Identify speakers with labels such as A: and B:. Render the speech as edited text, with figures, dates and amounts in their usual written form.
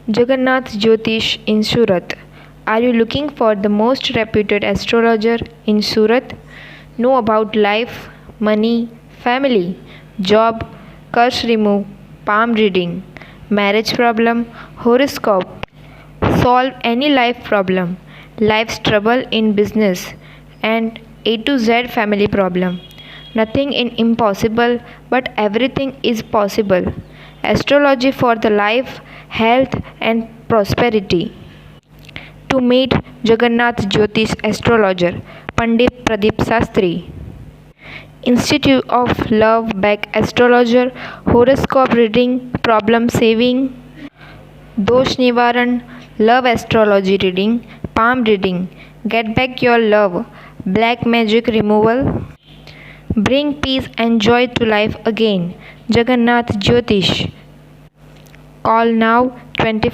A: Jagannath Jyotish in Surat. Are you looking for the most reputed astrologer in Surat? Know about life, money, family, job, curse remove, palm reading, marriage problem, horoscope. Solve any life problem, life's trouble in business, and A to Z family problem. Nothing is impossible, but everything is possible. Astrology for the life, health, and prosperity. To meet Jagannath Jyotish astrologer Pandit Pradeep Sastri. Institute of Love Back astrologer, horoscope reading, problem saving, dosh nivaran, love astrology reading, palm reading, get back your love, black magic removal, bring peace and joy to life again. Jagannath Jyotish. Call now 24